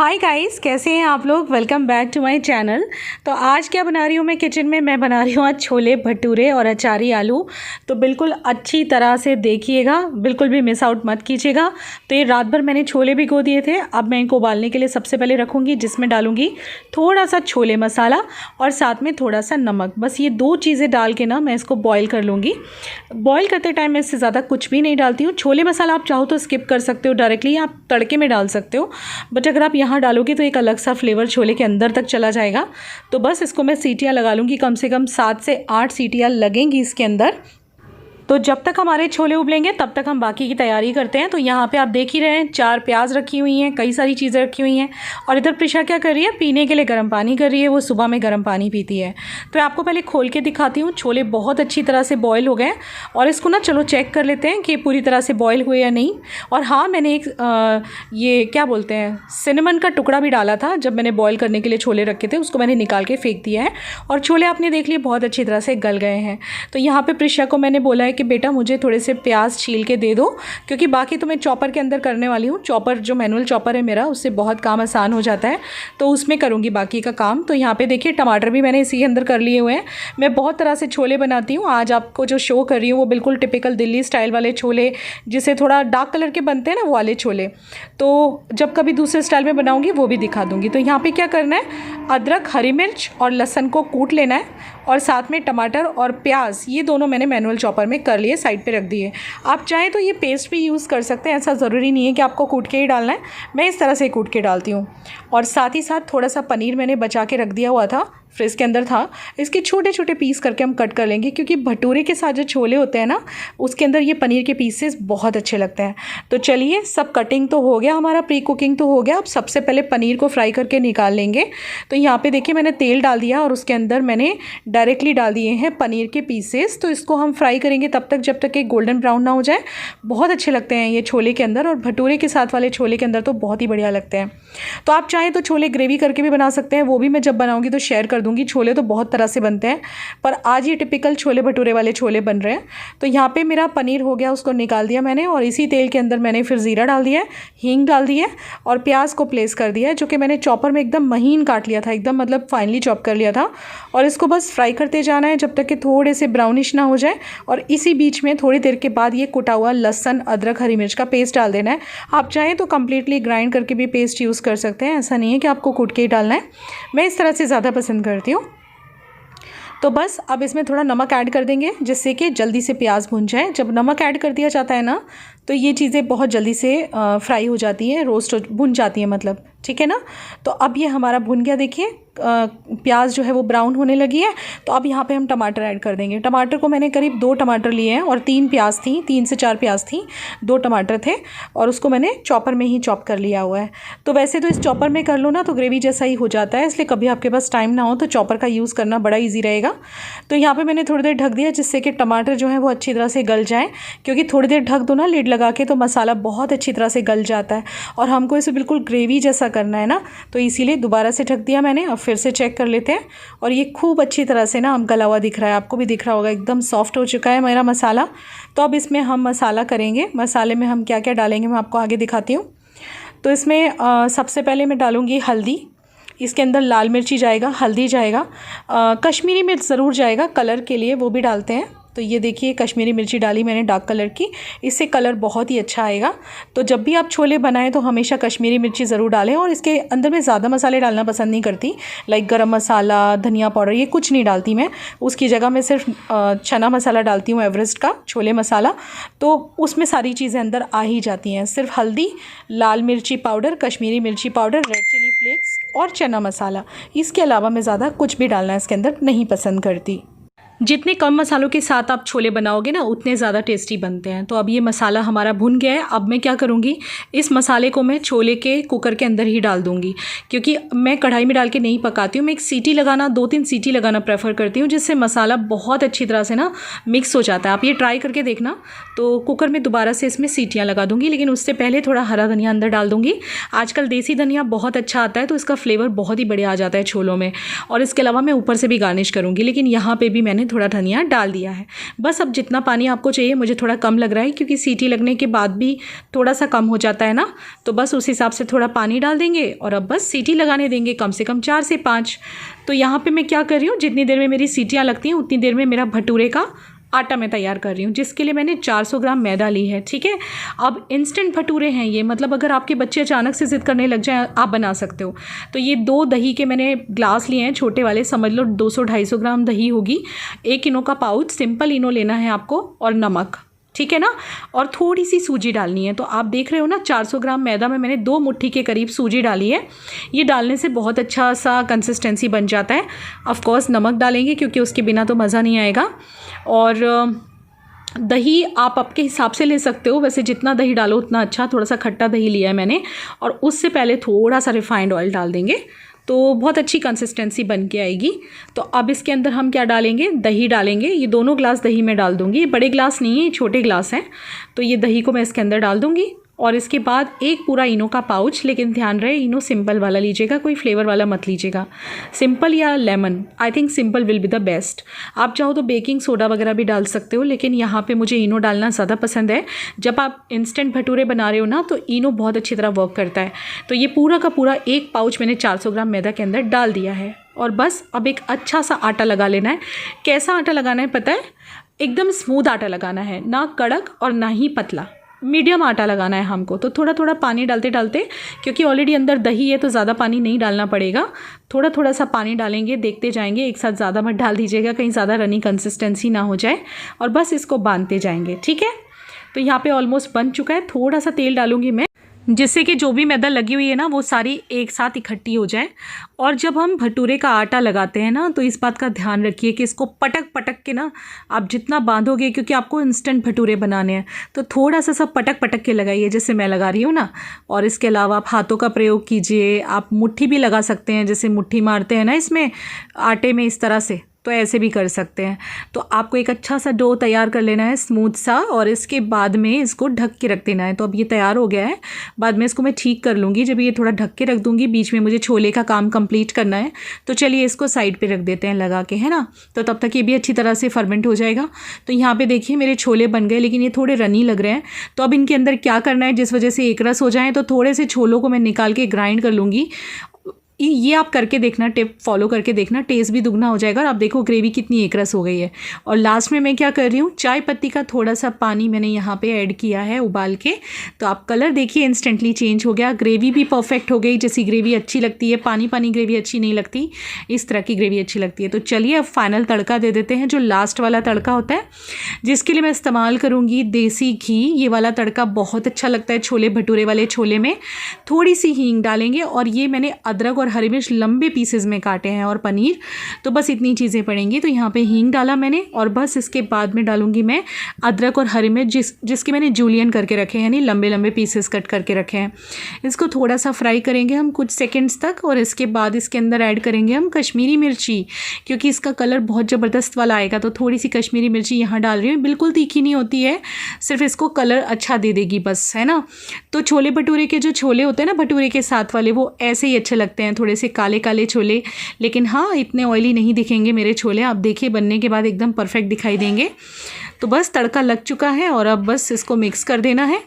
Hi guys, कैसे हैं आप लोग। Welcome back to my channel. तो आज क्या बना रही हूँ मैं किचन में, मैं बना रही हूँ आज छोले भटूरे और अचारी आलू। तो बिल्कुल अच्छी तरह से देखिएगा, बिल्कुल भी मिस आउट मत कीजिएगा। तो ये रात भर मैंने छोले भिगो दिए थे। अब मैं इनको उबालने के लिए सबसे पहले रखूँगी, जिसमें डालूँगी थोड़ा सा छोले मसाला और साथ में थोड़ा सा नमक। बस ये दो चीज़ें डाल के ना मैं इसको बॉयल कर लूँगी। बॉयल करते टाइम मैं इससे ज़्यादा कुछ भी नहीं डालती हूँ। छोले मसाला आप चाहो तो स्किप कर सकते हो, डायरेक्टली आप तड़के में डाल सकते हो, बट अगर आप यहाँ डालोगे तो एक अलग सा फ्लेवर छोले के अंदर तक चला जाएगा। तो बस इसको मैं सीटियाँ लगा लूँगी, कम से कम 7 से 8 सीटियाँ लगेंगी इसके अंदर। तो जब तक हमारे छोले उबलेंगे तब तक हम बाकी की तैयारी करते हैं। तो यहाँ पे आप देख ही रहे हैं 4 प्याज रखी हुई हैं, कई सारी चीज़ें रखी हुई हैं। और इधर प्रिशा क्या कर रही है, पीने के लिए गर्म पानी कर रही है। वो सुबह में गर्म पानी पीती है। तो मैं आपको पहले खोल के दिखाती हूँ। छोले बहुत अच्छी तरह से बॉयल हो गए और इसको ना चलो चेक कर लेते हैं कि पूरी तरह से बॉयल हुए या नहीं। और हाँ, मैंने एक ये क्या बोलते हैं, सिनेमन का टुकड़ा भी डाला था जब मैंने बॉयल करने के लिए छोले रखे थे, उसको मैंने निकाल के फेंक दिया है। और छोले आपने देख लिए बहुत अच्छी तरह से गल गए हैं। तो यहाँ पर प्रिशा को मैंने बोला है कि बेटा मुझे थोड़े से प्याज छील के दे दो, क्योंकि बाकी तो मैं चॉपर के अंदर करने वाली हूँ। चॉपर जो मैनुअल चॉपर है मेरा, उससे बहुत काम आसान हो जाता है, तो उसमें करूँगी बाकी का काम। तो यहाँ पे देखिए टमाटर भी मैंने इसी के अंदर कर लिए हुए हैं। मैं बहुत तरह से छोले बनाती हूँ। आज आपको जो शो कर रही हूँ वो बिल्कुल टिपिकल दिल्ली स्टाइल वाले छोले, जिसे थोड़ा डार्क कलर के बनते हैं ना, वो वाले छोले। तो जब कभी दूसरे स्टाइल में बनाऊँगी वो भी दिखा दूँगी। तो यहाँ पर क्या करना है, अदरक, हरी मिर्च और लहसुन को कूट लेना है, और साथ में टमाटर और प्याज, ये दोनों मैंने मैनुअल चॉपर में कर लिए, साइड पे रख दिए। आप चाहें तो ये पेस्ट भी यूज़ कर सकते हैं, ऐसा ज़रूरी नहीं है कि आपको कूट के ही डालना है। मैं इस तरह से कूट के डालती हूँ। और साथ ही साथ थोड़ा सा पनीर मैंने बचा के रख दिया हुआ था, फ्रिज के अंदर था। इसके छोटे छोटे पीस करके हम कट कर लेंगे, क्योंकि भटूरे के साथ जो छोले होते हैं ना, उसके अंदर ये पनीर के पीसेस बहुत अच्छे लगते हैं। तो चलिए, सब कटिंग तो हो गया, हमारा प्री कुकिंग तो हो गया। अब सबसे पहले पनीर को फ्राई करके निकाल लेंगे। तो यहाँ पे देखिए मैंने तेल डाल दिया और उसके अंदर मैंने डायरेक्टली डाल दिए हैं पनीर के पीसेस। तो इसको हम फ्राई करेंगे तब तक जब तक कि गोल्डन ब्राउन ना हो जाए। बहुत अच्छे लगते हैं ये छोले के अंदर, और भटूरे के साथ वाले छोले के अंदर तो बहुत ही बढ़िया लगते हैं। तो आप चाहें तो छोले ग्रेवी करके भी बना सकते हैं, वो भी मैं जब बनाऊंगी तो शेयर कर दूंगी। छोले तो बहुत तरह से बनते हैं, पर आज ये टिपिकल छोले भटूरे वाले छोले बन रहे हैं। तो यहाँ पे मेरा पनीर हो गया, उसको निकाल दिया मैंने, और इसी तेल के अंदर मैंने फिर ज़ीरा डाल दिया, हींग डाल दिया और प्याज को प्लेस कर दिया, जो कि मैंने चॉपर में एकदम महीन काट लिया था, एकदम मतलब फाइनली चॉप कर लिया था। और इसको बस फ्राई करते जाना है जब तक कि थोड़े से ब्राउनिश ना हो जाए। और इसी बीच में थोड़ी देर के बाद ये कुटा हुआ लहसुन, अदरक, हरी मिर्च का पेस्ट डाल देना है। आप चाहें तो कम्प्लीटली ग्राइंड करके भी पेस्ट यूज़ कर सकते हैं, ऐसा नहीं है कि आपको कूट के ही डालना है। मैं इस तरह से ज़्यादा पसंद करती हूँ। तो बस अब इसमें थोड़ा नमक ऐड कर देंगे, जिससे कि जल्दी से प्याज भुन जाए। जब नमक ऐड कर दिया जाता है ना, तो ये चीज़ें बहुत जल्दी से फ्राई हो जाती हैं, रोस्ट भुन जाती हैं मतलब, ठीक है ना। तो अब ये हमारा भुन गया, देखिए प्याज जो है वो ब्राउन होने लगी है। तो अब यहाँ पे हम टमाटर ऐड कर देंगे। टमाटर को मैंने करीब 2 टमाटर लिए हैं और 3 प्याज थी, 3 से 4 प्याज थी, 2 टमाटर थे, और उसको मैंने चॉपर में ही चॉप कर लिया हुआ है। तो वैसे तो इस चॉपर में कर लो ना तो ग्रेवी जैसा ही हो जाता है, इसलिए कभी आपके पास टाइम ना हो तो चॉपर का यूज़ करना बड़ा ईजी रहेगा। तो यहाँ पर मैंने थोड़ी देर ढक दिया, जिससे कि टमाटर जो है वो अच्छी तरह से गल जाए, क्योंकि थोड़ी देर ढक दो ना लिड लगा के, तो मसाला बहुत अच्छी तरह से गल जाता है। और हमको इसे बिल्कुल ग्रेवी जैसा करना है ना, तो इसीलिए दोबारा से ढक दिया मैंने। अब फिर से चेक कर लेते हैं, और ये खूब अच्छी तरह से ना गला हुआ दिख रहा है, आपको भी दिख रहा होगा, एकदम सॉफ्ट हो चुका है मेरा मसाला। तो अब इसमें हम मसाला करेंगे। मसाले में हम क्या क्या डालेंगे मैं आपको आगे दिखाती हूँ। तो इसमें सबसे पहले मैं डालूँगी हल्दी, इसके अंदर लाल मिर्ची जाएगा, हल्दी जाएगा, कश्मीरी मिर्च ज़रूर जाएगा कलर के लिए, वो भी डालते हैं। तो ये देखिए कश्मीरी मिर्ची डाली मैंने डार्क कलर की, इससे कलर बहुत ही अच्छा आएगा। तो जब भी आप छोले बनाएं तो हमेशा कश्मीरी मिर्ची ज़रूर डालें। और इसके अंदर मैं ज़्यादा मसाले डालना पसंद नहीं करती, लाइक गरम मसाला, धनिया पाउडर, ये कुछ नहीं डालती मैं। उसकी जगह मैं सिर्फ चना मसाला डालती हूँ, एवरेस्ट का छोले मसाला। तो उसमें सारी चीज़ें अंदर आ ही जाती हैं। सिर्फ हल्दी, लाल मिर्ची पाउडर, कश्मीरी मिर्ची पाउडर, रेड चिली फ्लेक्स और चना मसाला, इसके अलावा मैं ज़्यादा कुछ भी डालना इसके अंदर नहीं पसंद करती। जितने कम मसालों के साथ आप छोले बनाओगे ना, उतने ज़्यादा टेस्टी बनते हैं। तो अब ये मसाला हमारा भुन गया है। अब मैं क्या करूँगी, इस मसाले को मैं छोले के कुकर के अंदर ही डाल दूँगी, क्योंकि मैं कढ़ाई में डाल के नहीं पकाती हूँ। मैं एक सीटी लगाना, 2-3 सीटी लगाना प्रेफर करती हूँ, जिससे मसाला बहुत अच्छी तरह से ना मिक्स हो जाता है। आप ये ट्राई करके देखना। तो कुकर में दोबारा से इसमें सीटियाँ लगा दूँगी, लेकिन उससे पहले थोड़ा हरा धनिया अंदर डाल दूँगी। आजकल देसी धनिया बहुत अच्छा आता है, तो इसका फ्लेवर बहुत ही बढ़िया आ जाता है छोलों में। और इसके अलावा मैं ऊपर से भी गार्निश करूँगी, लेकिन यहाँ पर भी मैंने थोड़ा धनिया डाल दिया है। बस अब जितना पानी आपको चाहिए, मुझे थोड़ा कम लग रहा है क्योंकि सीटी लगने के बाद भी थोड़ा सा कम हो जाता है ना, तो बस उस हिसाब से थोड़ा पानी डाल देंगे और अब बस सीटी लगाने देंगे कम से कम 4 से 5। तो यहाँ पे मैं क्या कर रही हूँ, जितनी देर में मेरी सीटियाँ लगती हैं उतनी देर में मेरा भटूरे का आटा मैं तैयार कर रही हूँ, जिसके लिए मैंने 400 ग्राम मैदा ली है। ठीक है, अब इंस्टेंट भटूरे हैं ये, मतलब अगर आपके बच्चे अचानक से ज़िद करने लग जाएं आप बना सकते हो। तो ये 2 दही के मैंने ग्लास लिए हैं छोटे वाले, समझ लो 200-250 ग्राम दही होगी। 1 इनो का पाउच सिंपल इनो लेना है आपको और नमक, ठीक है ना, और थोड़ी सी सूजी डालनी है। तो आप देख रहे हो ना 400 ग्राम मैदा में मैंने 2 मुट्ठी के करीब सूजी डाली है। ये डालने से बहुत अच्छा सा कंसिस्टेंसी बन जाता है। ऑफ कोर्स नमक डालेंगे क्योंकि उसके बिना तो मज़ा नहीं आएगा। और दही आप आपके हिसाब से ले सकते हो, वैसे जितना दही डालो उतना अच्छा। थोड़ा सा खट्टा दही लिया है मैंने, और उससे पहले थोड़ा सा रिफाइंड ऑयल डाल देंगे तो बहुत अच्छी कंसिस्टेंसी बन के आएगी। तो अब इसके अंदर हम क्या डालेंगे, दही डालेंगे। ये दोनों ग्लास दही मैं डाल दूँगी, ये बड़े ग्लास नहीं है, ये छोटे ग्लास हैं। तो ये दही को मैं इसके अंदर डाल दूँगी और इसके बाद 1 पूरा इनो का पाउच, लेकिन ध्यान रहे इनो सिंपल वाला लीजिएगा, कोई फ्लेवर वाला मत लीजिएगा। सिंपल या lemon, I think simple will be the best. आप चाहो तो बेकिंग सोडा वगैरह भी डाल सकते हो, लेकिन यहाँ पे मुझे इनो डालना ज़्यादा पसंद है। जब आप इंस्टेंट भटूरे बना रहे हो ना तो इनो बहुत अच्छी तरह वर्क करता है। तो ये पूरा का पूरा 1 पाउच मैंने 400 ग्राम मैदा के अंदर डाल दिया है और बस अब एक अच्छा सा आटा लगा लेना है। कैसा आटा लगाना है पता है, एकदम स्मूथ आटा लगाना है, ना कड़क और ना ही पतला, मीडियम आटा लगाना है हमको। तो थोड़ा थोड़ा पानी डालते डालते, क्योंकि ऑलरेडी अंदर दही है तो ज़्यादा पानी नहीं डालना पड़ेगा, थोड़ा थोड़ा सा पानी डालेंगे, देखते जाएंगे, एक साथ ज़्यादा मत डाल दीजिएगा कहीं ज़्यादा रनी कंसिस्टेंसी ना हो जाए। और बस इसको बांधते जाएंगे, ठीक है। तो यहाँ पे ऑलमोस्ट बन चुका है। थोड़ा सा तेल डालूंगी मैं, जिससे कि जो भी मैदा लगी हुई है ना वो सारी एक साथ इकट्ठी हो जाए। और जब हम भटूरे का आटा लगाते हैं ना तो इस बात का ध्यान रखिए कि इसको पटक पटक के ना आप जितना बांधोगे, क्योंकि आपको इंस्टेंट भटूरे बनाने हैं, तो थोड़ा सा सब पटक पटक के लगाइए जैसे मैं लगा रही हूँ ना। और इसके अलावा आप हाथों का प्रयोग कीजिए, आप मुट्ठी भी लगा सकते हैं, जैसे मुट्ठी मारते हैं ना इसमें आटे में, इस तरह से, तो ऐसे भी कर सकते हैं। तो आपको एक अच्छा सा डो तैयार कर लेना है, स्मूथ सा, और इसके बाद में इसको ढक के रख देना है। तो अब ये तैयार हो गया है, बाद में इसको मैं ठीक कर लूँगी जब ये थोड़ा ढक के रख दूँगी। बीच में मुझे छोले का काम कंप्लीट करना है, तो चलिए इसको साइड पे रख देते हैं लगा के, है ना। तो तब तक ये भी अच्छी तरह से फर्मेंट हो जाएगा। तो यहाँ पे देखिए मेरे छोले बन गए, लेकिन ये थोड़े रनी लग रहे हैं। तो अब इनके अंदर क्या करना है, जिस वजह से एक रस हो जाए, तो थोड़े से छोलों को मैं निकाल के ग्राइंड कर लूँगी। ये आप करके देखना, टिप फॉलो करके देखना, टेस्ट भी दुगना हो जाएगा। और आप देखो ग्रेवी कितनी एक रस हो गई है। और लास्ट में मैं क्या कर रही हूँ, चाय पत्ती का थोड़ा सा पानी मैंने यहाँ पे ऐड किया है उबाल के। तो आप कलर देखिए इंस्टेंटली चेंज हो गया, ग्रेवी भी परफेक्ट हो गई। जैसी ग्रेवी अच्छी लगती है, पानी पानी ग्रेवी अच्छी नहीं लगती, इस तरह की ग्रेवी अच्छी लगती है। तो चलिए अब फाइनल तड़का दे देते हैं, जो लास्ट वाला तड़का होता है, जिसके लिए मैं इस्तेमाल करूँगी देसी घी। ये वाला तड़का बहुत अच्छा लगता है छोले भटूरे वाले छोले में। थोड़ी सी हींग डालेंगे, और ये मैंने अदरक और हरी मिर्च लंबे पीसेस में काटे हैं, और पनीर। तो बस इतनी चीज़ें पड़ेंगी। तो यहाँ पे हींग डाला मैंने, और बस इसके बाद में डालूंगी मैं अदरक और हरी मिर्च, जिसके मैंने जूलियन करके रखे हैं, यानी लंबे लंबे पीसेस कट करके रखे हैं। इसको थोड़ा सा फ्राई करेंगे हम कुछ सेकेंड्स तक, और इसके बाद इसके अंदर ऐड करेंगे हम कश्मीरी मिर्ची, क्योंकि इसका कलर बहुत ज़बरदस्त वाला आएगा। तो थोड़ी सी कश्मीरी मिर्ची यहाँ डाल रही हूँ, बिल्कुल तीखी नहीं होती है, सिर्फ इसको कलर अच्छा दे देगी बस, है ना। तो छोले भटूरे के जो छोले होते हैं ना भटूरे के साथ वाले, वो ऐसे ही अच्छे लगते हैं, थोड़े से काले काले छोले। लेकिन हाँ, इतने ऑयली नहीं दिखेंगे मेरे छोले, आप देखिए बनने के बाद एकदम परफेक्ट दिखाई देंगे। तो बस तड़का लग चुका है, और अब बस इसको मिक्स कर देना है।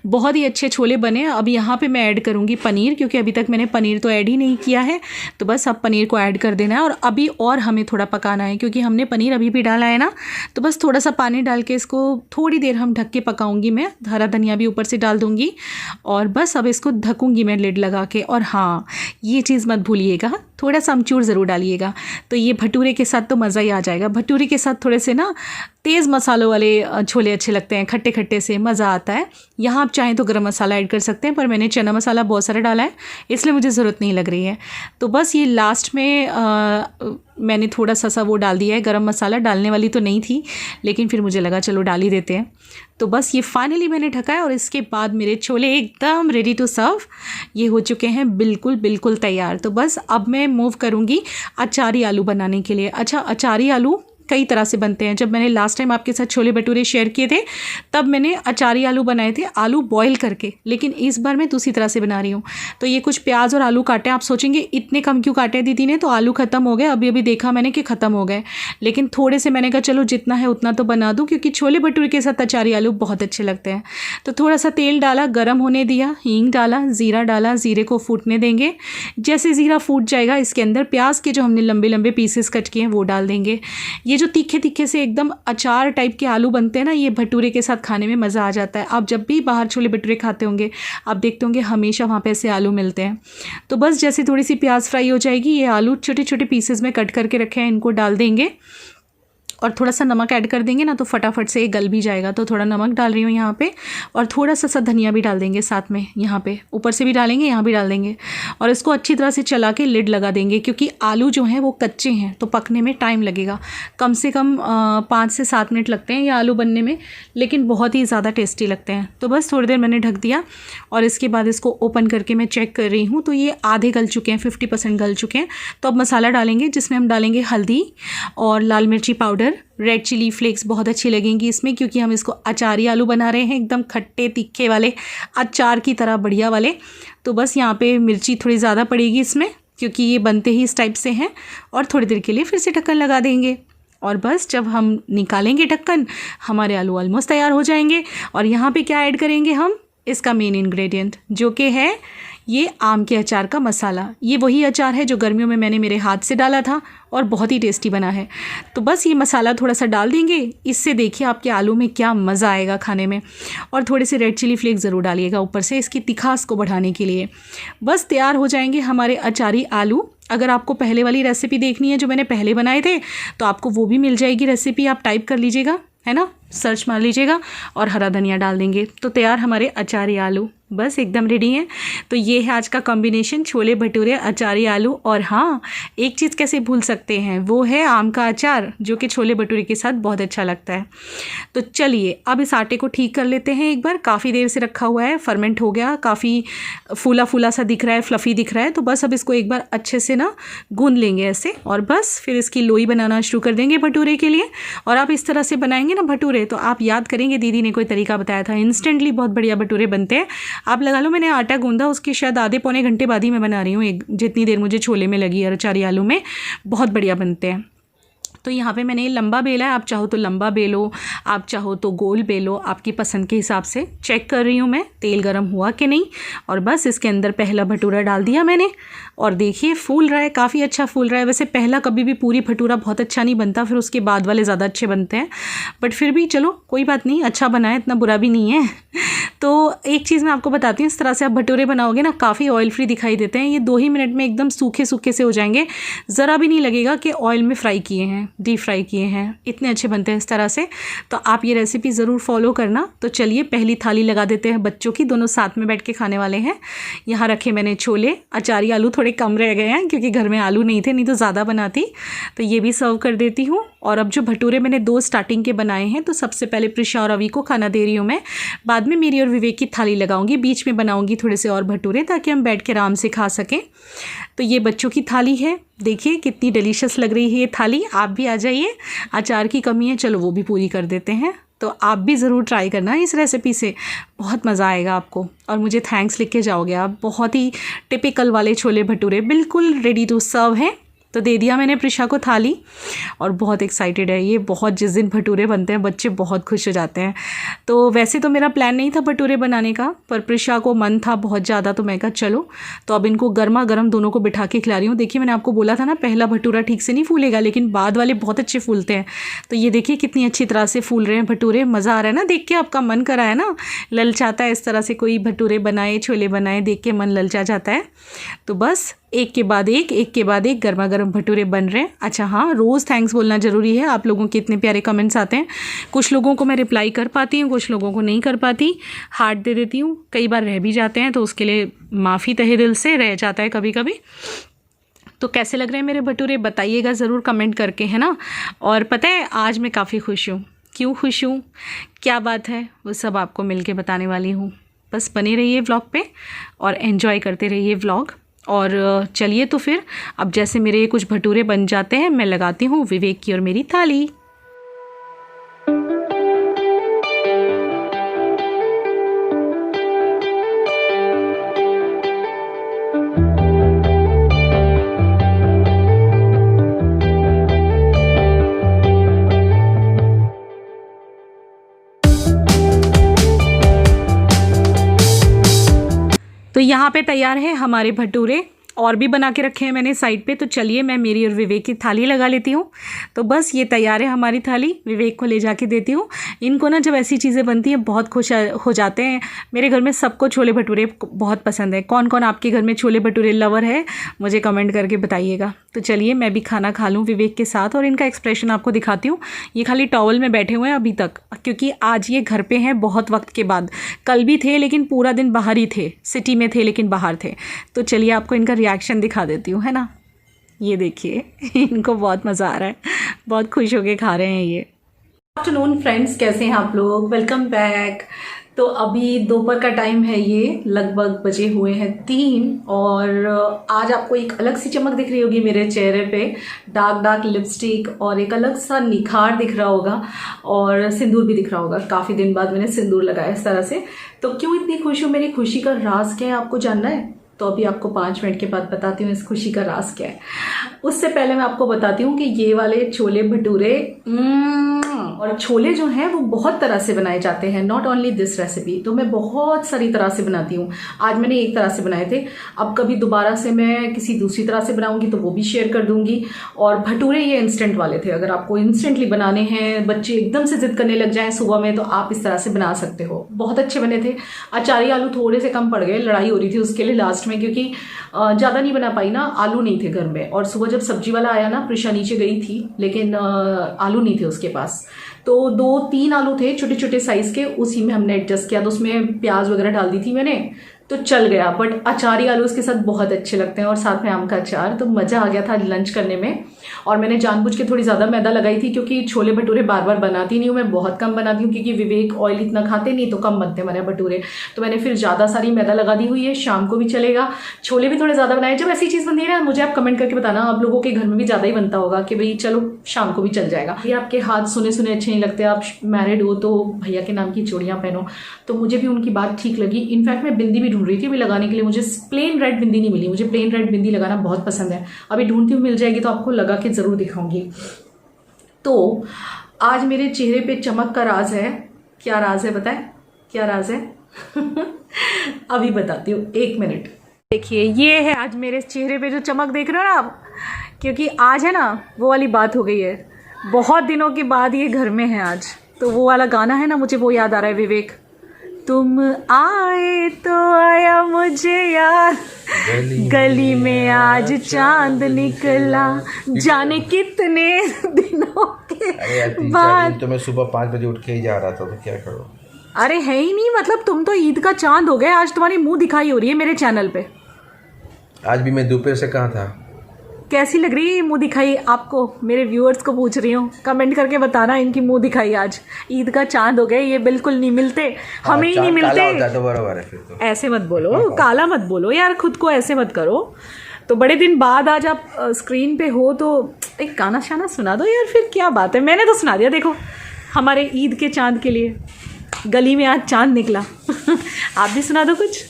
बहुत ही अच्छे छोले बने। अब यहाँ पे मैं ऐड करूँगी पनीर, क्योंकि अभी तक मैंने पनीर तो ऐड ही नहीं किया है। तो बस अब पनीर को ऐड कर देना है, और अभी और हमें थोड़ा पकाना है, क्योंकि हमने पनीर अभी भी डाला है ना। तो बस थोड़ा सा पानी डाल के इसको थोड़ी देर हम ढक के पकाऊंगी मैं। हरा धनिया भी ऊपर से डाल दूँगी, और बस अब इसको ढकूँगी मैं लिड लगा के। और हाँ, ये चीज़ मत भूलिएगा, थोड़ा सा अमचूर ज़रूर डालिएगा। तो ये भटूरे के साथ तो मज़ा ही आ जाएगा। भटूरे के साथ थोड़े से ना तेज़ मसालों वाले छोले अच्छे लगते हैं, खट्टे खट्टे से मज़ा आता है। यहाँ आप चाहें तो गरम मसाला ऐड कर सकते हैं, पर मैंने चना मसाला बहुत सारा डाला है, इसलिए मुझे ज़रूरत नहीं लग रही है। तो बस ये लास्ट में मैंने थोड़ा सा वो डाल दिया है गरम मसाला। डालने वाली तो नहीं थी, लेकिन फिर मुझे लगा चलो डाल ही देते हैं। तो बस ये फाइनली मैंने ढका है, और इसके बाद मेरे छोले एकदम रेडी टू सर्व, ये हो चुके हैं बिल्कुल बिल्कुल तैयार। तो बस अब मैं मूव करूँगी अचारी आलू बनाने के लिए। अच्छा, अचारी आलू कई तरह से बनते हैं। जब मैंने लास्ट टाइम आपके साथ छोले भटूरे शेयर किए थे तब मैंने अचारी आलू बनाए थे, आलू बॉईल करके, लेकिन इस बार मैं दूसरी तरह से बना रही हूँ। तो ये कुछ प्याज और आलू काटे, आप सोचेंगे इतने कम क्यों काटे दीदी ने, तो आलू ख़त्म हो गए, अभी अभी देखा मैंने कि ख़त्म हो गए, लेकिन थोड़े से मैंने कहा चलो जितना है उतना तो बना दूँ, क्योंकि छोले भटूरे के साथ अचारी आलू बहुत अच्छे लगते हैं। तो थोड़ा सा तेल डाला, गर्म होने दिया, हींग डाला, ज़ीरा डाला, ज़ीरे को फूटने देंगे। जैसे ज़ीरा फूट जाएगा इसके अंदर प्याज के जो हमने लंबे लंबे पीसेस कट किए हैं वो डाल देंगे। ये जो तीखे तीखे से एकदम अचार टाइप के आलू बनते हैं ना, ये भटूरे के साथ खाने में मज़ा आ जाता है। आप जब भी बाहर छोले भटूरे खाते होंगे आप देखते होंगे हमेशा वहाँ पे ऐसे आलू मिलते हैं। तो बस जैसे थोड़ी सी प्याज फ्राई हो जाएगी, ये आलू छोटे छोटे पीसेस में कट करके रखे हैं इनको डाल देंगे और थोड़ा सा नमक ऐड कर देंगे ना, तो फटाफट से ये गल भी जाएगा। तो थोड़ा नमक डाल रही हूँ यहाँ पे, और थोड़ा सा धनिया भी डाल देंगे साथ में, यहाँ पे ऊपर से भी डालेंगे, यहाँ भी डाल देंगे, और इसको अच्छी तरह से चला के लिड लगा देंगे, क्योंकि आलू जो हैं वो कच्चे हैं तो पकने में टाइम लगेगा, कम से कम 5 से 7 मिनट लगते हैं ये आलू बनने में, लेकिन बहुत ही ज़्यादा टेस्टी लगते हैं। तो बस थोड़ी देर मैंने ढक दिया और इसके बाद इसको ओपन करके मैं चेक कर रही हूँ, तो ये आधे गल चुके हैं, 50% गल चुके हैं। तो अब मसाला डालेंगे, जिसमें हम डालेंगे हल्दी और लाल मिर्ची पाउडर, रेड चिली फ्लेक्स बहुत अच्छी लगेंगी इसमें, क्योंकि हम इसको अचारी आलू बना रहे हैं, एकदम खट्टे तीखे वाले अचार की तरह बढ़िया वाले। तो बस यहाँ पे मिर्ची थोड़ी ज़्यादा पड़ेगी इसमें, क्योंकि ये बनते ही इस टाइप से हैं। और थोड़ी देर के लिए फिर से ढक्कन लगा देंगे, और बस जब हम निकालेंगे ढक्कन हमारे आलू ऑलमोस्ट तैयार हो जाएंगे। और यहाँ पे क्या ऐड करेंगे हम, इसका मेन इंग्रेडिएंट जो कि है ये आम के अचार का मसाला। ये वही अचार है जो गर्मियों में मैंने मेरे हाथ से डाला था और बहुत ही टेस्टी बना है। तो बस ये मसाला थोड़ा सा डाल देंगे, इससे देखिए आपके आलू में क्या मज़ा आएगा खाने में। और थोड़े से रेड चिली फ्लेक्स ज़रूर डालिएगा ऊपर से, इसकी तिखास को बढ़ाने के लिए। बस तैयार हो जाएंगे हमारे अचारी आलू। अगर आपको पहले वाली रेसिपी देखनी है जो मैंने पहले बनाए थे तो आपको वो भी मिल जाएगी रेसिपी, आप टाइप कर लीजिएगा, है ना, सर्च मार लीजिएगा, और हरा धनिया डाल देंगे तो तैयार हमारे अचारी आलू बस एकदम रेडी हैं। तो ये है आज का कॉम्बिनेशन, छोले भटूरे अचारी आलू। और हाँ, एक चीज़ कैसे भूल सकते हैं, वो है आम का अचार, जो कि छोले भटूरे के साथ बहुत अच्छा लगता है। तो चलिए अब इस आटे को ठीक कर लेते हैं एक बार, काफ़ी देर से रखा हुआ है, फर्मेंट हो गया, काफ़ी फूला फूला सा दिख रहा है, फ्लफ़ी दिख रहा है। तो बस अब इसको एक बार अच्छे से ना गूंद लेंगे ऐसे, और बस फिर इसकी लोई बनाना शुरू कर देंगे भटूरे के लिए। और आप इस तरह से बनाएंगे ना भटूरे तो आप याद करेंगे दीदी ने कोई तरीका बताया था, इंस्टेंटली बहुत बढ़िया भटूरे बनते हैं। आप लगा लो मैंने आटा गूंदा, उसके शायद आधे पौने घंटे बाद ही मैं बना रही हूँ, जितनी देर मुझे छोले में लगी है अचारी आलू में, बहुत बढ़िया बनते हैं। तो यहाँ पे मैंने लंबा बेला है, आप चाहो तो लंबा बेलो, आप चाहो तो गोल बेलो, आपकी पसंद के हिसाब से। चेक कर रही हूँ मैं तेल गरम हुआ कि नहीं, और बस इसके अंदर पहला भटूरा डाल दिया मैंने, और देखिए फूल रहा है, काफ़ी अच्छा फूल रहा है। वैसे पहला कभी भी पूरी भटूरा बहुत अच्छा नहीं बनता, फिर उसके बाद वाले ज़्यादा अच्छे बनते हैं, बट फिर भी चलो कोई बात नहीं, अच्छा बना है, इतना बुरा भी नहीं है। तो एक चीज़ मैं आपको बताती हूँ, इस तरह से आप भटूरे बनाओगे ना काफ़ी ऑयल फ्री दिखाई देते हैं। ये 2 ही मिनट में एकदम सूखे सूखे से हो जाएंगे, ज़रा भी नहीं लगेगा कि ऑयल में फ्राई किए हैं, डीप फ्राई किए हैं, इतने अच्छे बनते हैं इस तरह से। तो आप ये रेसिपी ज़रूर फॉलो करना। तो चलिए पहली थाली लगा देते हैं बच्चों की, दोनों साथ में बैठ के खाने वाले हैं। यहाँ रखे मैंने छोले, अचारी आलू थोड़े कम रह गए हैं क्योंकि घर में आलू नहीं थे, नहीं तो ज़्यादा बनाती। तो ये भी सर्व कर देती हूँ। और अब जो भटूरे मैंने 2 स्टार्टिंग के बनाए हैं, तो सबसे पहले प्रिशा और अवी को खाना दे रही हूँ मैं, बाद में मेरी और विवेक की थाली लगाऊंगी, बीच में बनाऊंगी थोड़े से और भटूरे ताकि हम बैठ के आराम से खा सकें। तो ये बच्चों की थाली है, देखिए कितनी डिलीशियस लग रही है ये थाली। आप भी आ जाइए, अचार की कमी है, चलो वो भी पूरी कर देते हैं। तो आप भी ज़रूर ट्राई करना इस रेसिपी से, बहुत मज़ा आएगा आपको, और मुझे थैंक्स लिख के जाओगे आप। बहुत ही टिपिकल वाले छोले भटूरे बिल्कुल रेडी टू सर्व हैं। तो दे दिया मैंने प्रिशा को थाली, और बहुत एक्साइटेड है ये, बहुत जिस दिन भटूरे बनते हैं बच्चे बहुत खुश हो जाते हैं। तो वैसे तो मेरा प्लान नहीं था भटूरे बनाने का, पर प्रिशा को मन था बहुत ज़्यादा, तो मैं कहा चलो। तो अब इनको गर्मा गर्म दोनों को बिठा के खिला रही हूँ। देखिए मैंने आपको बोला था ना पहला भटूरा ठीक से नहीं फूलेगा, लेकिन बाद वाले बहुत अच्छे फूलते हैं। तो ये देखिए कितनी अच्छी तरह से फूल रहे हैं भटूरे, मज़ा आ रहा है ना देख के, आपका मन करा है ना, ललचाता है इस तरह से कोई भटूरे बनाए, छोले बनाए, देख के मन ललचा जाता है। तो बस एक के बाद एक गर्मा गर्म भटूरे बन रहे हैं। अच्छा हाँ, रोज़ थैंक्स बोलना ज़रूरी है, आप लोगों के इतने प्यारे कमेंट्स आते हैं। कुछ लोगों को मैं रिप्लाई कर पाती हूँ, कुछ लोगों को नहीं कर पाती, हार्ट दे देती हूँ, कई बार रह भी जाते हैं, तो उसके लिए माफ़ी तहे दिल से, रह जाता है कभी कभी। तो कैसे लग रहे हैं मेरे भटूरे बताइएगा ज़रूर कमेंट करके, है ना। और पता है आज मैं काफ़ी खुश हूँ, क्यों खुश हूँ, क्या बात है, वो सब आपको मिल के बताने वाली हूँ। बस बने रहिए व्लॉग पे और एन्जॉय करते रहिए व्लॉग। और चलिए तो फिर अब जैसे मेरे ये कुछ भटूरे बन जाते हैं, मैं लगाती हूँ विवेक की और मेरी थाली। तो यहाँ पे तैयार है हमारे भटूरे, और भी बना के रखे हैं मैंने साइड पे। तो चलिए मैं मेरी और विवेक की थाली लगा लेती हूँ। तो बस ये तैयार है हमारी थाली, विवेक को ले जाके देती हूँ। इनको ना जब ऐसी चीज़ें बनती हैं बहुत खुश हो जाते हैं। मेरे घर में सबको छोले भटूरे बहुत पसंद है। कौन कौन आपके घर में छोले भटूरे लवर है, मुझे कमेंट करके बताइएगा। तो चलिए मैं भी खाना खा लूँ विवेक के साथ, और इनका एक्सप्रेशन आपको दिखाती हूँ। ये खाली टॉवल में बैठे हुए हैं अभी तक, क्योंकि आज ये घर पे हैं बहुत वक्त के बाद। कल भी थे लेकिन पूरा दिन बाहर ही थे, सिटी में थे लेकिन बाहर थे। तो चलिए आपको इनका रिएक्शन दिखा देती हूँ, है ना। ये देखिए इनको बहुत मज़ा आ रहा है, बहुत खुश होके खा रहे हैं ये। आफ्टरनून फ्रेंड्स, कैसे हैं आप लोग? Welcome back. तो अभी दोपहर का टाइम है, ये लगभग बजे हुए हैं 3, और आज आपको एक अलग सी चमक दिख रही होगी मेरे चेहरे पे। डार्क लिपस्टिक और एक अलग सा निखार दिख रहा होगा, और सिंदूर भी दिख रहा होगा। काफ़ी दिन बाद मैंने सिंदूर लगाया इस तरह से। तो क्यों इतनी खुश हूँ, मेरी खुशी का राज क्या है आपको जानना है? तो अभी आपको 5 मिनट के बाद बताती हूँ इस खुशी का राज क्या है। उससे पहले मैं आपको बताती हूँ कि ये वाले छोले भटूरे और छोले जो हैं वो बहुत तरह से बनाए जाते हैं, नॉट ओनली दिस रेसिपी। तो मैं बहुत सारी तरह से बनाती हूँ। आज मैंने एक तरह से बनाए थे, अब कभी दोबारा से मैं किसी दूसरी तरह से बनाऊंगी तो वो भी शेयर कर दूंगी। और भटूरे ये इंस्टेंट वाले थे, अगर आपको इंस्टेंटली बनाने हैं, बच्चे एकदम से जिद करने लग जाएं सुबह में, तो आप इस तरह से बना सकते हो। बहुत अच्छे बने थे। अचारी आलू थोड़े से कम पड़ गए, लड़ाई हो रही थी उसके लिए लास्ट में, क्योंकि ज़्यादा नहीं बना पाई ना, आलू नहीं थे घर में। और सुबह जब सब्जी वाला आया ना, प्रिशा नीचे गई थी लेकिन आलू नहीं थे उसके पास। तो 2-3 आलू थे छोटे छोटे साइज के, उसी में हमने एडजस्ट किया। तो उसमें प्याज वगैरह डाल दी थी मैंने, तो चल गया। बट अचारी आलू उसके साथ बहुत अच्छे लगते हैं, और साथ में आम का अचार, तो मज़ा आ गया था लंच करने में। और मैंने जानबूझ के थोड़ी ज़्यादा मैदा लगाई थी, क्योंकि छोले भटूरे बार बार बनाती नहीं हूँ मैं, बहुत कम बनाती हूँ, क्योंकि विवेक ऑयल इतना खाते नहीं, तो कम बनते हमारे भटूरे। तो मैंने फिर ज़्यादा सारी मैदा लगा दी हुई है, शाम को भी चलेगा। छोले भी थोड़े ज़्यादा बनाए। जब ऐसी चीज़ बनती है ना, मुझे आप कमेंट करके बताना, आप लोगों के घर में भी ज़्यादा ही बनता होगा कि भाई चलो शाम को भी चल जाएगा। ये आपके हाथ सुने सुने अच्छे नहीं लगते, आप मैरिड हो तो भैया के नाम की चूड़ियाँ पहनो। तो मुझे भी उनकी बात ठीक लगी। इनफैक्ट मैं बिंदी भी ढूंढ रही थी अभी लगाने के लिए, मुझे प्लेन रेड बिंदी नहीं मिली। मुझे प्लेन रेड बिंदी लगाना बहुत पसंद है, अभी ढूंढती हूँ, मिल जाएगी तो आपको लगा के जरूर दिखाऊंगी। तो आज मेरे चेहरे पे चमक का राज है। क्या राज है बताएं, क्या राज है? अभी बताती हूँ, 1 मिनट। देखिए ये है आज मेरे चेहरे पे जो चमक देख रहे हो ना आप, क्योंकि आज है ना वो वाली बात हो गई है, बहुत दिनों के बाद ये घर में है आज। तो वो वाला गाना है ना, मुझे वो याद आ रहा है विवेक, तुम आए तो आया मुझे याद, गली में आज चांद निकला, जाने कितने दिनों के बाद। तो मैं सुबह 5 बजे उठ के ही जा रहा था, तो क्या करो? अरे है ही नहीं, मतलब तुम तो ईद का चांद हो गए। आज तुम्हारी मुंह दिखाई हो रही है मेरे चैनल पे। आज भी मैं दोपहर से कहाँ था। कैसी लग रही है मुंह दिखाई आपको? मेरे व्यूअर्स को पूछ रही हूँ, कमेंट करके बताना इनकी मुंह दिखाई। आज ईद का चांद हो गए, ये बिल्कुल नहीं मिलते, हमें ही नहीं मिलते। काला होता तो बराबर है फिर तो। ऐसे मत बोलो, काला मत बोलो यार, खुद को ऐसे मत करो। तो बड़े दिन बाद आज आप स्क्रीन पे हो, तो एक गाना शाना सुना दो यार, फिर क्या बात है। मैंने तो सुना दिया, देखो हमारे ईद के चांद के लिए गली में आज चांद निकला। आप भी सुना दो कुछ,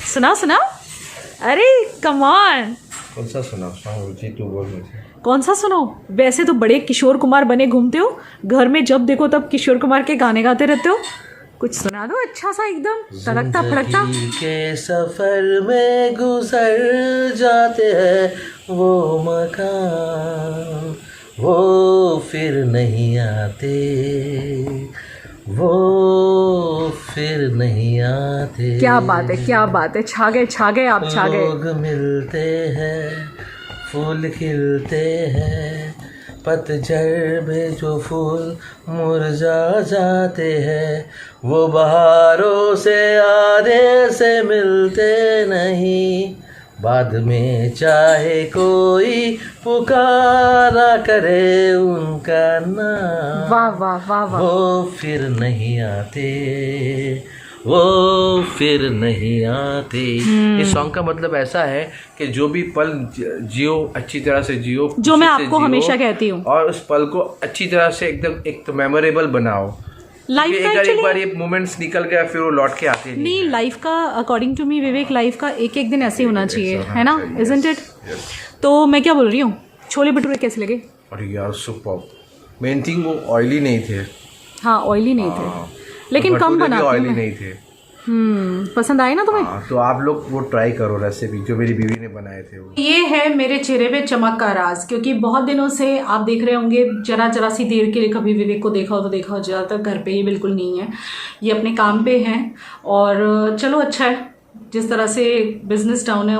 सुनाओ। अरे कम ऑन। कौन सा सुनाओ? रुचि तू बोल मुझे। कौन सा सुनाओ? वैसे तो बड़े किशोर कुमार बने घूमते हो, घर में जब देखो तब किशोर कुमार के गाने गाते रहते हो। कुछ सुना दो अच्छा सा, एकदम तड़कता फड़कता। के सफर में गुजर जाते हैं वो मकान, वो फिर नहीं आते, वो फिर नहीं आते। क्या बात है, क्या बात है, छा गए आप, छा गए। लोग मिलते हैं, फूल खिलते हैं, पतझड़ में जो फूल मुरझा जाते हैं, वो बहारों से आधे से मिलते नहीं, बाद में चाहे कोई पुकारा करे उनका नाम, वाह वाह वाह वाह। वो फिर नहीं आते, वो फिर नहीं आते। इस सॉन्ग का मतलब ऐसा है कि जो भी पल जियो अच्छी तरह से जियो, जो मैं आपको हमेशा कहती हूँ, और उस पल को अच्छी तरह से एकदम एक तो मेमोरेबल बनाओ। लाइफ का एक बार ये मोमेंट्स निकल गया फिर वो लौट के आते नहीं। लाइफ का according to me Vivek, life का एक एक दिन ऐसे होना चाहिए, है ना, इजंट इट? तो मैं क्या बोल रही हूँ, छोले भटूरे कैसे लगे? अरे यार सुपर। मेन थिंग वो ऑयली नहीं थे। हाँ ऑयली नहीं थे, लेकिन कम बनाते ऑयली नहीं थे। पसंद आए ना तुम्हें? तो आप लोग वो ट्राई करो रेसिपी जो मेरी बीवी ने बनाए थे वो। ये है मेरे चेहरे पे चमक का राज, क्योंकि बहुत दिनों से आप देख रहे होंगे, जरा सी देर के लिए कभी विवेक को देखा हो तो देखा हो, ज़्यादातर घर पे ये बिल्कुल नहीं है, ये अपने काम पे हैं। और चलो अच्छा है, जिस तरह से बिजनेस डाउन है,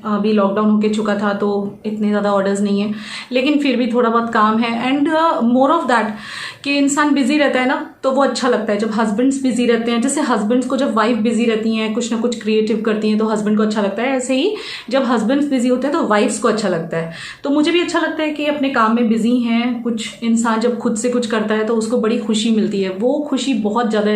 अभी लॉकडाउन होके चुका था तो इतने ज़्यादा ऑर्डर्स नहीं है, लेकिन फिर भी थोड़ा बहुत काम है। एंड मोर ऑफ दैट कि इंसान बिजी रहता है ना तो वो अच्छा लगता है। जब हस्बैंड्स बिजी रहते हैं, जैसे हस्बैंड्स को जब वाइफ बिजी रहती हैं कुछ ना कुछ क्रिएटिव करती हैं तो हस्बैंड को अच्छा लगता है, ऐसे ही जब हस्बैंड्स बिजी होते हैं तो वाइफ्स को अच्छा लगता है। तो मुझे भी अच्छा लगता है कि अपने काम में बिजी हैं। कुछ इंसान जब खुद से कुछ करता है तो उसको बड़ी खुशी मिलती है, वो खुशी बहुत ज़्यादा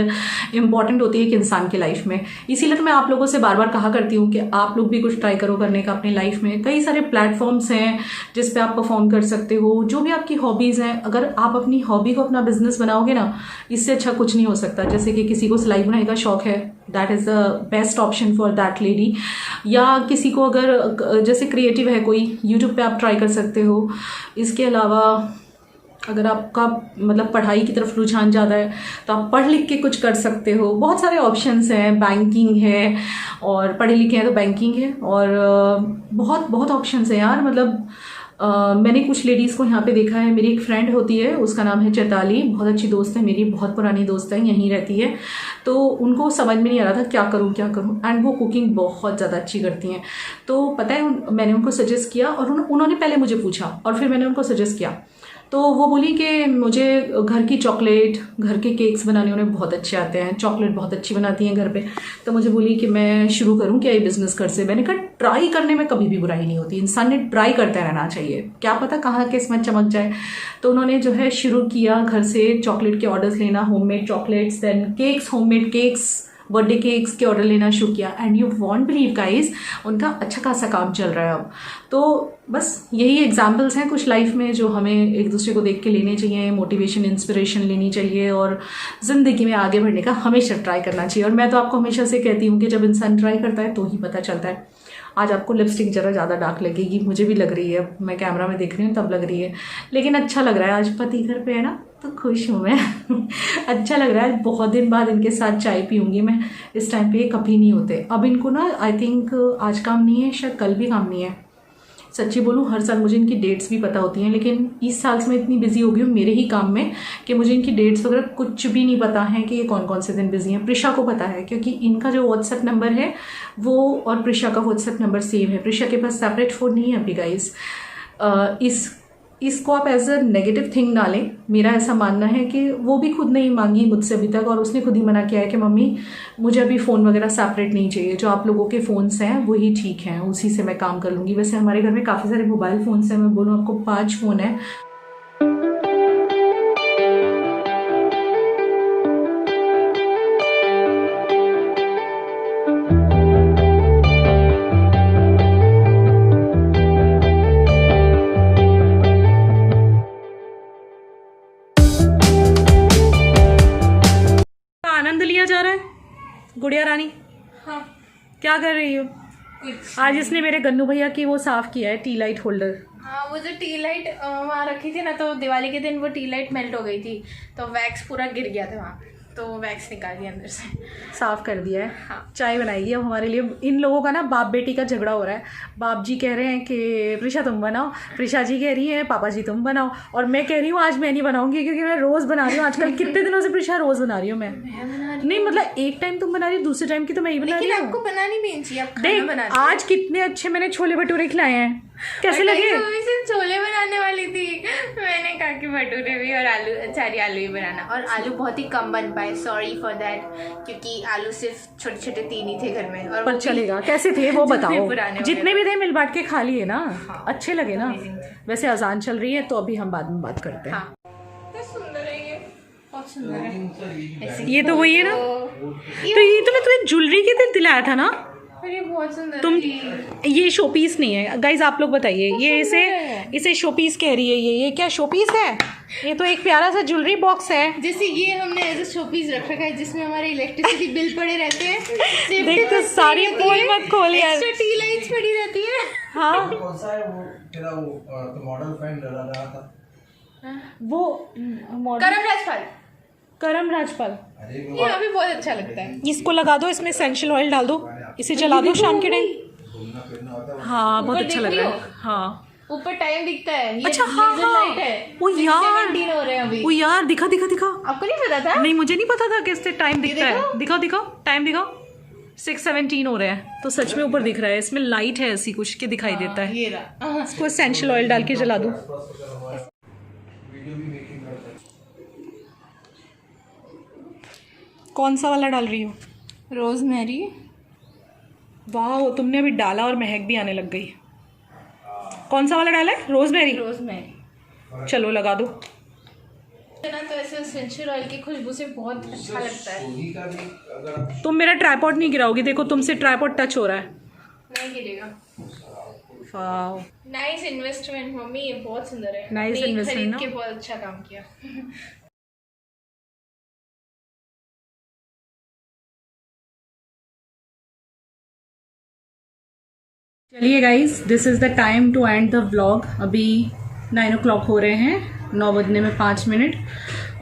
इंपॉर्टेंट होती है एक इंसान की लाइफ में। इसीलिए तो मैं आप लोगों से बार बार कहा करती हूँ कि आप लोग भी कुछ ट्राई करो करने का अपनी लाइफ में। कई सारे प्लेटफॉर्म्स हैं जिस पे आप परफॉर्म कर सकते हो, जो भी आपकी हॉबीज़ हैं। अगर आप अपनी हॉबी को अपना बिजनेस बनाओगे ना, इससे अच्छा कुछ नहीं हो सकता। जैसे कि किसी को सिलाई बुनाई का शौक है, that is the best option for that lady. या किसी को अगर जैसे क्रिएटिव है कोई, यूट्यूब पे आप ट्राई कर सकते हो। इसके अलावा अगर आपका मतलब पढ़ाई की तरफ रुझान ज़्यादा है तो आप पढ़ लिख के कुछ कर सकते हो। बहुत सारे ऑप्शंस हैं, बैंकिंग है, और पढ़े लिखे हैं तो बैंकिंग है, और बहुत बहुत ऑप्शंस हैं यार। मतलब मैंने कुछ लेडीज़ को यहाँ पे देखा है। मेरी एक फ्रेंड होती है, उसका नाम है चैताली, बहुत अच्छी दोस्त है मेरी, बहुत पुरानी दोस्त है, यहीं रहती है। तो उनको समझ में नहीं आ रहा था क्या करूँ क्या करूँ, एंड वो कुकिंग बहुत ज़्यादा अच्छी करती हैं। तो पता है मैंने उनको सजेस्ट किया, और उन्होंने पहले मुझे पूछा और फिर मैंने उनको सजेस्ट किया। तो वो बोली कि मुझे घर की चॉकलेट, घर के केक्स बनाने उन्हें बहुत अच्छे आते हैं, चॉकलेट बहुत अच्छी बनाती हैं घर पे। तो मुझे बोली कि मैं शुरू करूं क्या ये बिज़नेस कर से। मैंने कहा ट्राई करने में कभी भी बुराई नहीं होती, इंसान ने ट्राई करते रहना चाहिए, क्या पता कहाँ किस्मत चमक जाए। तो उन्होंने जो है शुरू किया घर से चॉकलेट के ऑर्डर्स लेना, homemade chocolates, then cakes, homemade cakes, birthday cakes के ऑर्डर लेना शुरू किया। And you won't believe guys, उनका अच्छा खासा काम चल रहा है अब। तो बस यही एग्जाम्पल्स हैं कुछ लाइफ में जो हमें एक दूसरे को देख के लेने चाहिए, मोटिवेशन इंस्पिरेशन लेनी चाहिए, और ज़िंदगी में आगे बढ़ने का हमेशा ट्राई करना चाहिए। और मैं तो आपको हमेशा से कहती हूँ कि जब इंसान ट्राई करता है तो ही पता चलता है। आज आपको लिपस्टिक ज़रा ज़्यादा डार्क लगेगी, मुझे भी लग रही है, मैं कैमरा में देख रही हूँ तब लग रही है, लेकिन अच्छा लग रहा है। आज पति घर पे है ना तो खुश हूँ मैं अच्छा लग रहा है। बहुत दिन बाद इनके साथ चाय पीऊँगी मैं, इस टाइम पे ये कभी नहीं होते। अब इनको ना आई थिंक आज काम नहीं है, शायद कल भी काम नहीं है। सच्ची बोलूँ हर साल मुझे इनकी डेट्स भी पता होती हैं, लेकिन इस साल से मैं इतनी बिजी हो गई हूँ मेरे ही काम में कि मुझे इनकी डेट्स वगैरह कुछ भी नहीं पता है कि ये कौन कौन से दिन बिजी हैं। प्रिशा को पता है क्योंकि इनका जो व्हाट्सएप नंबर है वो और प्रिशा का व्हाट्सएप नंबर सेम है। प्रिशा के पास सेपरेट फ़ोन नहीं है अभी गाइस। इसको आप एज अ नेगेटिव थिंग ना लें। मेरा ऐसा मानना है कि वो भी खुद नहीं मांगी मुझसे अभी तक, और उसने खुद ही मना किया है कि मम्मी मुझे अभी फ़ोन वगैरह सेपरेट नहीं चाहिए, जो आप लोगों के फ़ोन्स हैं वही ठीक हैं, उसी से मैं काम कर लूँगी। वैसे हमारे घर में काफ़ी सारे मोबाइल फ़ोन्स हैं, मैं बोलूँ आपको 5 फ़ोन हैं। आनंद लिया जा रहा है गुड़िया रानी। हाँ क्या कर रही हो? आज इसने मेरे गन्नू भैया की वो साफ किया है, टी लाइट होल्डर। हाँ, वो जो टी लाइट वहाँ रखी थी ना, तो दिवाली के दिन वो टी लाइट मेल्ट हो गई थी, तो वैक्स पूरा गिर गया था वहाँ पे, तो वैक्स निकाल दिया अंदर से, साफ कर दिया है। हाँ। चाय बनाएगी अब हमारे लिए। इन लोगों का ना बाप बेटी का झगड़ा हो रहा है। बाप जी कह रहे हैं कि प्रिशा तुम बनाओ, प्रिशा जी कह रही है पापा जी तुम बनाओ, और मैं कह रही हूँ आज मैं नहीं बनाऊंगी क्योंकि मैं रोज़ बना रही हूँ आजकल। कितने दिनों से प्रिशा रोज़ बना रही हूँ मैं नहीं, मतलब एक टाइम तुम बना रही हो, दूसरे टाइम की तो मैं ही बना रही हूँ। आपको बनानी भी चाहिए, आप खाना देख बना आज कितने अच्छे मैंने छोले भटूरे खिलाए हैं, कैसे लगे? सिर्फ छोले बनाने वाली थी, मैंने कहा कि भटूरे भी और आलू, सारी आलू ही बनाना, और आलू बहुत ही कम बन पाए, सॉरी फॉर दैट, क्योंकि आलू सिर्फ छोटे छोटे 3 ही थे घर में। और पर चलेगा, कैसे थे वो बताओ? जितने भी थे मिल बांट के खा लिए ना। हाँ, अच्छे लगे ना। वैसे अजान चल रही है तो अभी हम बाद में बात करते हैं। हाँ, सुंदर है ये, और बहुत सुंदर है। ऐसे ये तो वही है ना, तो ये तो मैं तुम्हें ज्वेलरी के दिन दिलाया था ना। पर ये बहुत सुंदर तुम थी। ये शोपीस नहीं है गाइज, आप लोग बताइए, ये इसे शोपीस कह रही है, ये क्या शोपीस है? ये तो एक प्यारा सा ज्वेलरी बॉक्स है। जैसे ये हमने एज अ शोपीस रख रखा है जिसमें हमारे इलेक्ट्रिसिटी बिल पड़े रहते हैं। देख तो सारी पोल मत खोल यार। एक्स्ट्रा टी लाइट्स पड़ी रहती है। हाँ कौन सा है वो तेरा वो मॉडल फैन डरा रहा था? वो करम राजपाल, अरे वो ये अभी बहुत अच्छा लगता है। इसको लगा दो, इसमें एसेंशियल ऑयल डाल दो, इसे जला दो शाम के टाइम। घूमना फिरना होता है। हाँ बहुत ऊपर अच्छा देख लग रही रहा हो? है। हाँ ऊपर टाइम दिखता है। ये अच्छा, हाँ, लेजर हाँ। लाइट है। ओ यार। 6:17 हो रहे हैं अभी। ओ यार, दिखा दिखा दिखा। आपको नहीं पता था? नहीं मुझे नहीं पता था कि इससे टाइम दिखता है। देखो। दिखाओ दिखाओ, टाइम दिखाओ। 6:17 हो रहे हैं, तो सच में ऊपर दिख रहा है। इसमें लाइट है ऐसी कुछ के दिखाई देता है। ये रहा। इसको एसेंशियल ऑयल डाल के जला दूं। वीडियो भी मेकिंग करता है। कौन सा वाला डाल रही हो? रोजमेरी। वाह, तुमने अभी डाला और महक भी आने लग गई। कौन सा वाला डाला है? रोजमेरी। रोजमेरी चलो लगा दो। ना तो ऐसे एसेंशियल ऑयल की खुशबू से बहुत अच्छा लगता है। सोनी का भी अगर आप तुम मेरा ट्राइपॉड नहीं गिराओगी, देखो तुमसे ट्राइपॉड टच हो रहा है। नहीं गिरेगा। वाह, नाइस इन्वेस्टमेंट मम्मी, ये बहुत सुंदर है। Nice आपने investment खरीद ना? के बहुत अच्छा काम किया। चलिए guys, this is the time to end the vlog. अभी 9 o'clock हो रहे हैं, 9 बजने में 5 मिनट।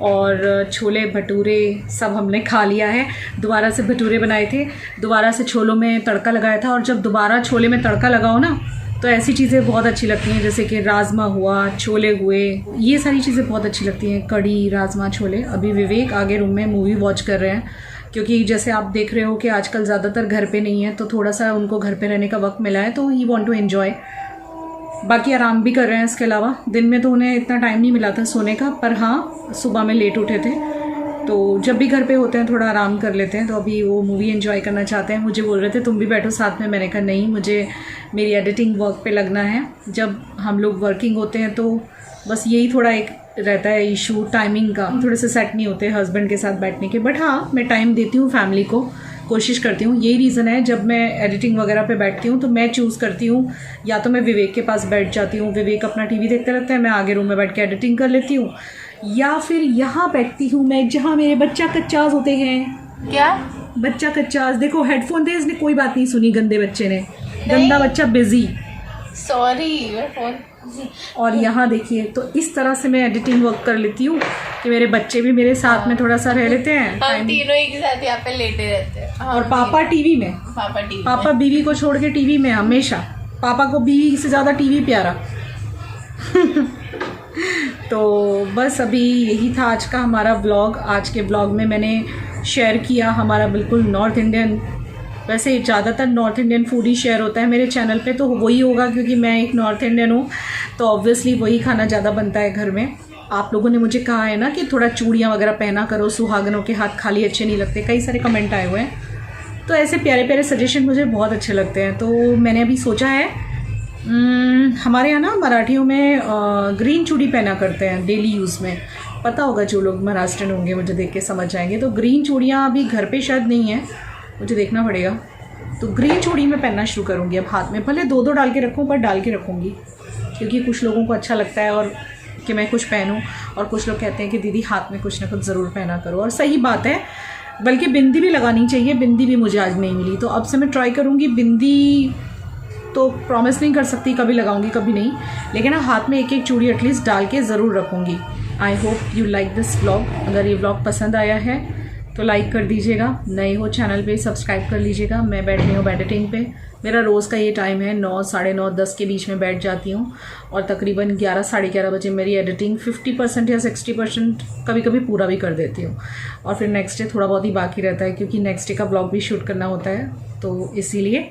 और छोले भटूरे सब हमने खा लिया है। दोबारा से भटूरे बनाए थे, दोबारा से छोलों में तड़का लगाया था। और जब दोबारा छोले में तड़का लगाओ ना, तो ऐसी चीज़ें बहुत अच्छी लगती हैं, जैसे कि राजमा हुआ, छोले हुए, ये सारी चीज़ें बहुत अच्छी लगती हैं। कढ़ी, राजमा, छोले। अभी विवेक आगे रूम में मूवी वॉच कर रहे हैं, क्योंकि जैसे आप देख रहे हो कि आजकल ज़्यादातर घर पे नहीं है, तो थोड़ा सा उनको घर पे रहने का वक्त मिला है, तो ही वांट टू एंजॉय। बाकी आराम भी कर रहे हैं। इसके अलावा दिन में तो उन्हें इतना टाइम नहीं मिला था सोने का, पर हाँ सुबह में लेट उठे थे, तो जब भी घर पे होते हैं थोड़ा आराम कर लेते हैं। तो अभी वो मूवी एंजॉय करना चाहते हैं। मुझे बोल रहे थे तुम भी बैठो साथ में, मैंने कहा नहीं, मुझे मेरी एडिटिंग वर्क पे लगना है। जब हम लोग वर्किंग होते हैं तो बस यही थोड़ा एक रहता है इशू, टाइमिंग का थोड़े से सेट नहीं होते हस्बैंड के साथ बैठने के। बट हाँ, मैं टाइम देती हूँ फैमिली को, कोशिश करती हूँ। यही रीज़न है, जब मैं एडिटिंग वगैरह पे बैठती हूँ तो मैं चूज़ करती हूँ, या तो मैं विवेक के पास बैठ जाती हूँ, विवेक अपना टीवी देखते रहता है, मैं आगे रूम में बैठ के एडिटिंग कर लेती हूँ, या फिर यहाँ बैठती हूँ मैं जहाँ मेरे बच्चा कच्चाज होते हैं। क्या? बच्चा कच्चाज, देखो हेडफोन थे, इसने कोई बात नहीं सुनी, गंदे बच्चे ने, गंदा बच्चा बिजी। Sorry, phone. और यहाँ देखिए, तो इस तरह से मैं एडिटिंग वर्क कर लेती हूँ कि मेरे बच्चे भी मेरे साथ में थोड़ा सा रह लेते हैं। हम तीनों एक साथ यहाँ पे लेटे रहते हैं। और पापा टीवी में, पापा टीवी। पापा बीवी को छोड़ के टीवी में हमेशा। पापा को बीवी से ज़्यादा टीवी प्यारा। तो बस अभी यही था आज का हमारा व्लॉग। आज के व्लॉग में मैंने शेयर किया हमारा बिल्कुल नॉर्थ इंडियन, वैसे ज़्यादातर नॉर्थ इंडियन फूड ही शेयर होता है मेरे चैनल पे, तो वही होगा क्योंकि मैं एक नॉर्थ इंडियन हूँ, तो ऑब्वियसली वही खाना ज़्यादा बनता है घर में। आप लोगों ने मुझे कहा है ना कि थोड़ा चूड़ियाँ वगैरह पहना करो, सुहागनों के हाथ खाली अच्छे नहीं लगते, कई सारे कमेंट आए हुए हैं। तो ऐसे प्यारे प्यारे सजेशन मुझे बहुत अच्छे लगते हैं। तो मैंने अभी सोचा है, हमारे यहाँ ना मराठियों में ग्रीन चूड़ी पहना करते हैं डेली यूज़ में। पता होगा, जो लोग महाराष्ट्रन होंगे मुझे देख के समझ जाएंगे। तो ग्रीन चूड़ियाँ अभी घर पे शायद नहीं है, मुझे देखना पड़ेगा। तो ग्रीन चूड़ी मैं पहनना शुरू करूँगी अब हाथ में, भले 2-2 डाल के रखूँ, पर डाल के रखूँगी, क्योंकि कुछ लोगों को अच्छा लगता है और कि मैं कुछ पहनूँ, और कुछ लोग कहते हैं कि दीदी हाथ में कुछ ना कुछ ज़रूर पहना करो, और सही बात है। बल्कि बिंदी भी लगानी चाहिए, बिंदी भी मुझे आज नहीं मिली, तो अब से मैं ट्राई करूँगी। बिंदी तो प्रॉमिस नहीं कर सकती कभी लगाऊंगी कभी नहीं, लेकिन हाथ में एक एक चूड़ी एटलीस्ट डाल के ज़रूर रखूँगी। I hope you like this vlog. अगर ये व्लॉग पसंद आया है तो लाइक कर दीजिएगा, नए हो चैनल पे सब्सक्राइब कर लीजिएगा। मैं बैठ रही हूँ एडिटिंग पे, मेरा रोज़ का ये टाइम है, 9, साढ़े 9, 10 के बीच में बैठ जाती हूँ, और तकरीबन 11, साढ़े 11 बजे मेरी एडिटिंग 50% या 60% कभी कभी पूरा भी कर देती हूँ। और फिर नेक्स्ट डे थोड़ा बहुत ही बाकी रहता है, क्योंकि नेक्स्ट डे का व्लॉग भी शूट करना होता है, तो इसीलिए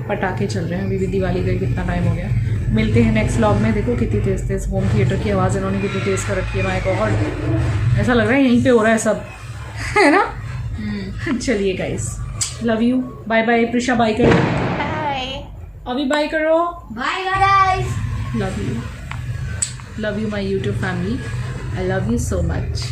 पटाखे चल रहे हैं। अभी भी दिवाली गई, कितना टाइम हो गया। मिलते हैं नेक्स्ट व्लॉग में। देखो कितनी तेज़ तेज़ होम थिएटर की आवाज़ इन्होंने कितनी तेज़ कर रखी है, माय गॉड, ऐसा लग रहा है यहीं पे हो रहा है सब, है ना। चलिए guys, love you, bye bye. Prisha bye करो, बाय। अभी बाय करो, bye guys. Love you my YouTube family, I love you so much.